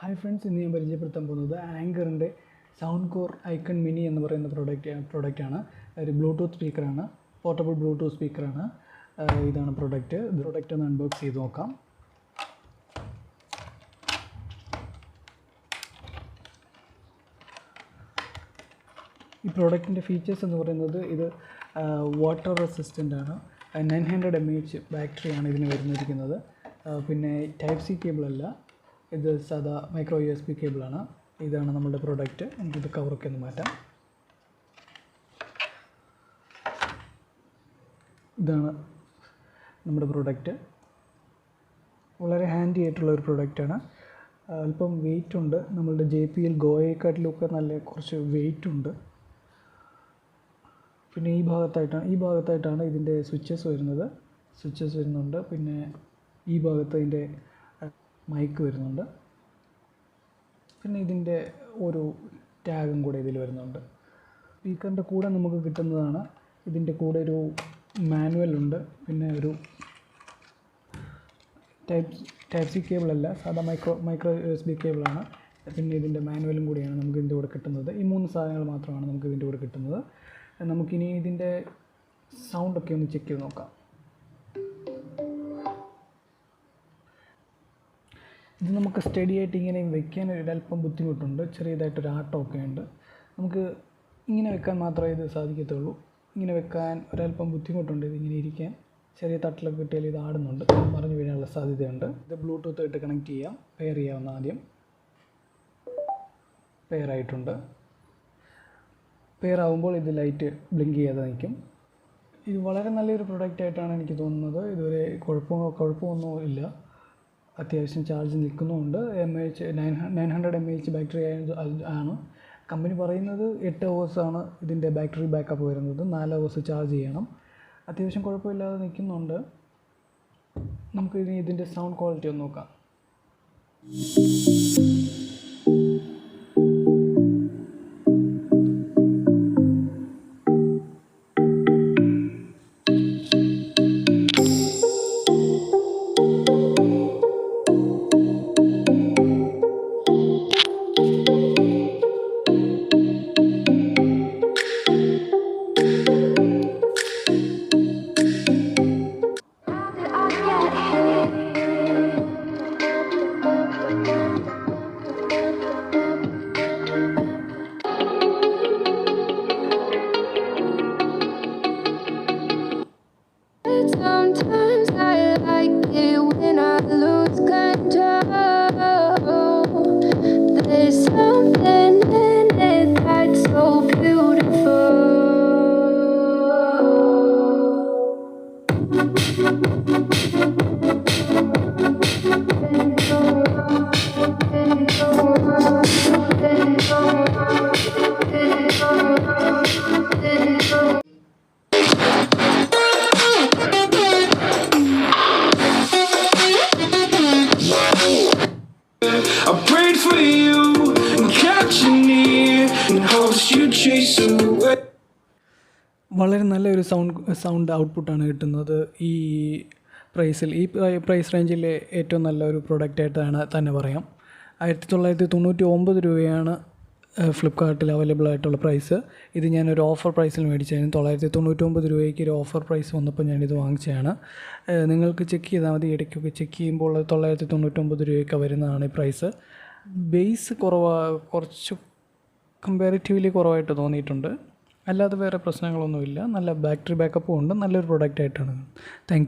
Hi friends, ഇന്ന് ഞാൻ പരിചയപ്പെടുത്താൻ പോകുന്നത് ആങ്കറിൻ്റെ Soundcore Icon Mini എന്ന് പറയുന്ന പ്രോഡക്റ്റാണ്. ഒരു ബ്ലൂടൂത്ത് സ്പീക്കറാണ്, പോർട്ടബിൾ ബ്ലൂടൂത്ത് സ്പീക്കറാണ്. ഇതാണ് പ്രോഡക്റ്റ് ഒന്ന് അൺബോക്സ് ചെയ്ത് നോക്കാം. ഈ പ്രോഡക്റ്റിൻ്റെ ഫീച്ചേഴ്സ് എന്ന് പറയുന്നത് ഇത് വാട്ടർ റെസിസ്റ്റൻ്റ് ആണ്. 900 mAh ബാറ്ററിയാണ് ഇതിന് വരുന്നിരിക്കുന്നത്. പിന്നെ ടൈപ്പ് സി കേബിളല്ല, ഇത് സാധാ മൈക്രോ USB കേബിളാണ്. ഇതാണ് നമ്മുടെ പ്രോഡക്റ്റ്. നമുക്കിത് കവറൊക്കെ ഒന്ന് മാറ്റാം. ഇതാണ് നമ്മുടെ പ്രോഡക്റ്റ്. വളരെ ഹാൻഡി ആയിട്ടുള്ള ഒരു പ്രോഡക്റ്റാണ്. അല്പം വെയിറ്റ് ഉണ്ട്. നമ്മളുടെ JBL ഗോയേക്കാട്ടിലൊക്കെ നല്ല കുറച്ച് വെയിറ്റ് ഉണ്ട്. പിന്നെ ഈ ഭാഗത്തായിട്ടാണ് ഇതിൻ്റെ സ്വിച്ചസ് വരുന്നുണ്ട്. പിന്നെ ഈ ഭാഗത്ത് ഇതിൻ്റെ മൈക്ക് വരുന്നുണ്ട്. പിന്നെ ഇതിൻ്റെ ഒരു ടാഗും കൂടെ ഇതിൽ വരുന്നുണ്ട്. സ്പീക്കറിൻ്റെ കൂടെ നമുക്ക് കിട്ടുന്നതാണ്. ഇതിൻ്റെ കൂടെ ഒരു മാനുവൽ ഉണ്ട്. പിന്നെ ഒരു ടൈപ്പ് സി കേബിളല്ല, സാധാ മൈക്രോ USB കേബിളാണ്. പിന്നെ ഇതിൻ്റെ മാനുവലും കൂടിയാണ് നമുക്ക് ഇതിൻ്റെ കൂടെ കിട്ടുന്നത്. ഈ 3 സാധനങ്ങൾ മാത്രമാണ് നമുക്ക് ഇതിൻ്റെ കൂടെ കിട്ടുന്നത്. നമുക്കിനി ഇതിൻ്റെ സൗണ്ടൊക്കെ ഒന്ന് ചെക്ക് ചെയ്ത് നോക്കാം. ഇത് നമുക്ക് സ്റ്റഡി ആയിട്ട് ഇങ്ങനെ വെക്കാൻ ഒരല്പം ബുദ്ധിമുട്ടുണ്ട്. ചെറിയതായിട്ടൊരു ആട്ടമൊക്കെ ഉണ്ട്. നമുക്ക് ഇങ്ങനെ വെക്കാൻ മാത്രമേ ഇത് സാധിക്കത്തുള്ളൂ. ഇങ്ങനെ വെക്കാൻ ഒരല്പം ബുദ്ധിമുട്ടുണ്ട്. ഇതിങ്ങനെ ഇരിക്കാൻ ചെറിയ തട്ടിലൊക്കെ കിട്ടിയാൽ ഇത് ആടുന്നുണ്ട്, മറിഞ്ഞു വീഴാനുള്ള സാധ്യതയുണ്ട്. ഇത് ബ്ലൂടൂത്ത് ആയിട്ട് കണക്ട് ചെയ്യാം. പെയർ ചെയ്യാവുന്ന ആദ്യം പെയറായിട്ടുണ്ട്. പെയർ ആകുമ്പോൾ ഇത് ലൈറ്റ് ബ്ലിങ്ക് ചെയ്യാതെ നിൽക്കും. ഇത് വളരെ നല്ലൊരു പ്രൊഡക്റ്റായിട്ടാണ് എനിക്ക് തോന്നുന്നത്. ഇതുവരെ കുഴപ്പമൊന്നും ഇല്ല. അത്യാവശ്യം ചാർജ് നിൽക്കുന്നുമുണ്ട്. 900 mAh ബാറ്ററി ആണ്. കമ്പനി പറയുന്നത് 8 hours ആണ് ഇതിൻ്റെ ബാറ്ററി ബാക്കപ്പ് വരുന്നത്. 4 hours ചാർജ് ചെയ്യണം. അത്യാവശ്യം കുഴപ്പമില്ലാതെ നിൽക്കുന്നുണ്ട്. നമുക്ക് ഇനി ഇതിൻ്റെ സൗണ്ട് ക്വാളിറ്റി ഒന്ന് നോക്കാം. Sometimes I like it when I lose control. There's something in it that's so beautiful. I prayed for you and kept you near in hopes you'd chase away. വളരെ നല്ലൊരു സൗണ്ട് ഔട്ട്പുട്ടാണ് കിട്ടുന്നത് ഈ പ്രൈസിൽ. ഈ price റേഞ്ചിലെ ഏറ്റവും നല്ലൊരു പ്രോഡക്റ്റായിട്ടാണ് തന്നെ പറയാം. 1999 രൂപയാണ് ഫ്ലിപ്കാർട്ടിൽ അവൈലബിൾ ആയിട്ടുള്ള പ്രൈസ്. ഇത് ഞാനൊരു ഓഫർ പ്രൈസിൽ മേടിച്ചായിരുന്നു. 999 രൂപയ്ക്ക് ഒരു ഓഫർ പ്രൈസ് വന്നപ്പോൾ ഞാനിത് വാങ്ങിച്ചതാണ്. നിങ്ങൾക്ക് ചെക്ക് ചെയ്താൽ മതി. ഇടയ്ക്കൊക്കെ ചെക്ക് ചെയ്യുമ്പോൾ 999 രൂപയ്ക്ക് വരുന്നതാണ് ഈ പ്രൈസ്. ബേസ് കുറച്ച് കമ്പാരിറ്റീവ്ലി കുറവായിട്ട് തോന്നിയിട്ടുണ്ട്. അല്ലാതെ വേറെ പ്രശ്നങ്ങളൊന്നുമില്ല. നല്ല ബാറ്ററി ബാക്കപ്പും ഉണ്ട്. നല്ലൊരു പ്രോഡക്റ്റായിട്ടാണ്. Thank you.